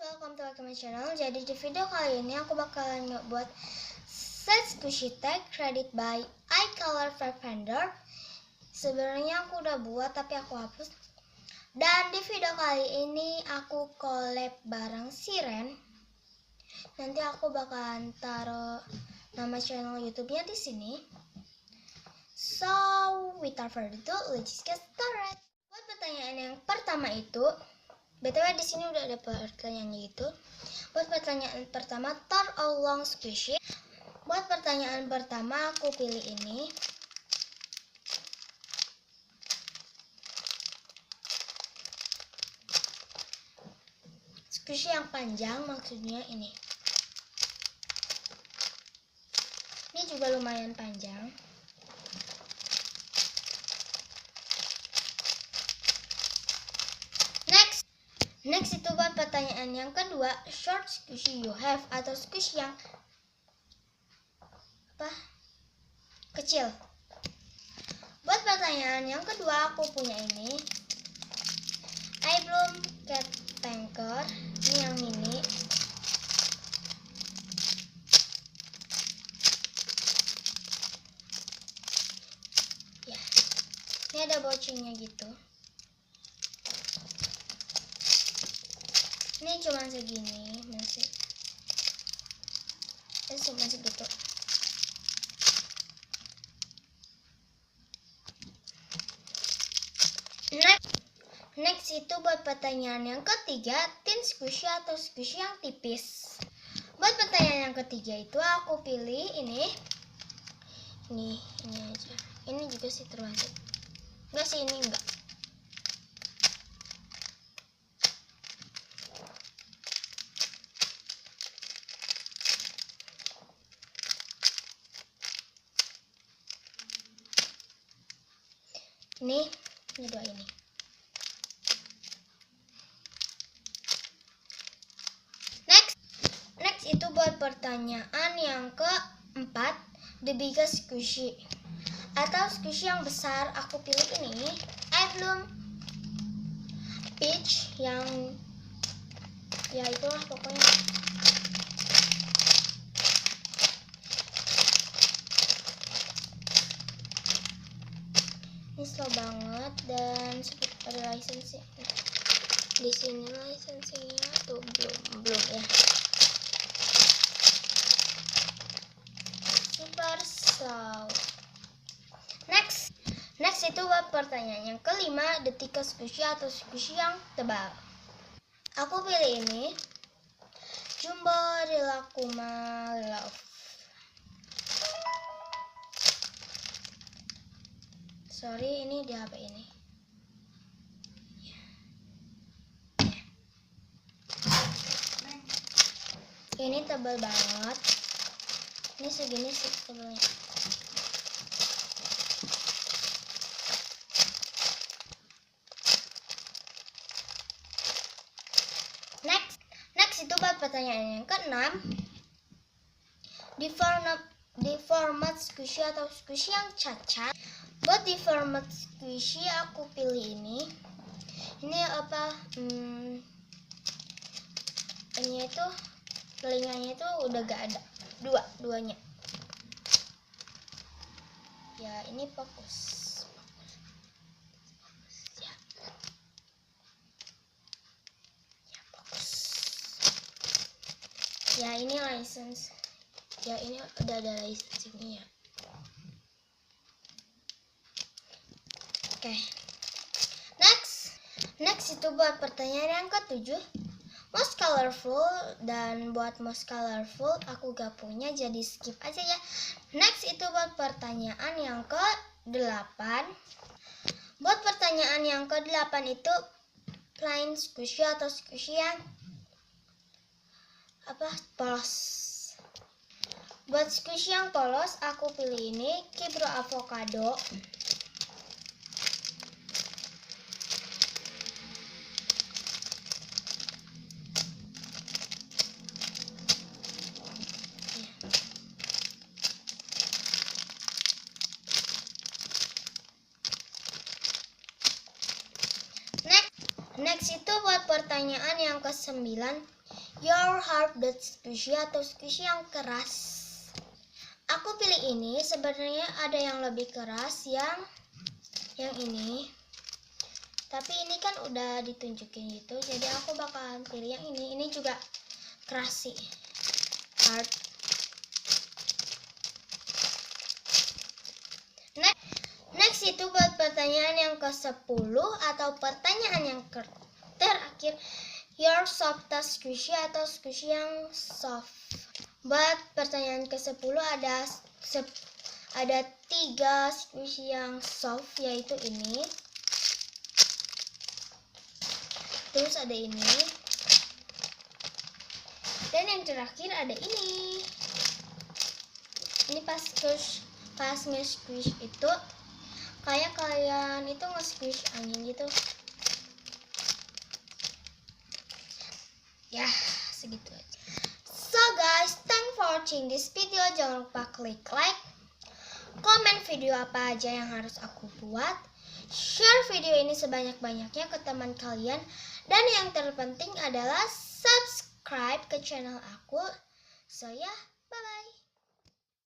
welcome to my channel. Jadi di video kali ini aku bakalan ngebuat set squishy tag credit by icolor500. Sebenarnya aku udah buat tapi aku hapus. Dan di video kali ini aku collab bareng Shireen. Nanti aku bakalan taruh nama channel YouTube-nya di sini. So, without further ado, let's get started. Buat pertanyaan yang pertama itu, BTW di sini udah ada pertanyaannya gitu. Buat pertanyaan pertama, tar along squishy. Buat pertanyaan pertama aku pilih ini. Squishy yang panjang, maksudnya ini. Ini juga lumayan panjang. Next itu buat pertanyaan yang kedua, short squishy you have atau squishy yang kecil. Buat pertanyaan yang kedua aku punya ini. I belum cat tanker, ini yang mini. Ya, ini ada bocingnya gitu. Ini cuma segini, masih segitu. Next itu buat pertanyaan yang ketiga, thin squishy atau squishy yang tipis. Buat pertanyaan yang ketiga itu aku pilih ini aja. Ini juga sih termasuk. Enggak sih, ini enggak. Ini dua ini. Next itu buat pertanyaan yang keempat, the biggest squishy atau squishy yang besar. Aku pilih ini. I belum peach yang ya itulah pokoknya. Ini slow banget dan ada lisensi. Di sini lisensinya tuh belum ya. Super slow. Next itu buat pertanyaan yang kelima, the thickest squishy atau squishy yang tebal. Aku pilih ini. Jumbo Rilakuma Love. Sorry, ini di HP ini. Ini tebal banget. Ini segini sih tebalnya. Next itu buat pertanyaan yang keenam. Deformed squishy atau squishy yang cacat. Buat deformed squishy aku pilih ini. Ini apa? Ini itu telinganya itu udah gak ada. Duanya. Ya, ini fokus. Ya, fokus. Ya, ini license. Ya, ini udah ada license-nya ya. Oke. Next itu buat pertanyaan yang ketujuh, most colorful. Dan buat most colorful aku gak punya, jadi skip aja ya. Next itu buat pertanyaan yang ke-8. Buat pertanyaan yang ke-8 itu plain squishy atau squishy yang polos. Buat squishy yang polos aku pilih ini, Kibro Avocado. Next itu buat pertanyaan yang ke-9, your heart that squishy atau squishy yang keras. Aku pilih ini, sebenarnya ada yang lebih keras yang ini. Tapi ini kan udah ditunjukin gitu, jadi aku bakalan pilih yang ini. Ini juga keras sih. Heart. Next itu buat pertanyaan yang ke-10 atau pertanyaan yang terakhir, your softest squishy atau squishy yang soft. Buat pertanyaan ke-10 ada 3 squishy yang soft, yaitu ini. Terus ada ini. Dan yang terakhir ada ini. Ini pas nge-squish itu kayak kalian itu nge-squish angin gitu. Ya, segitu aja. So guys, thanks for watching this video. Jangan lupa klik like, komen video apa aja yang harus aku buat, share video ini sebanyak-banyaknya ke teman kalian, dan yang terpenting adalah subscribe ke channel aku. So ya.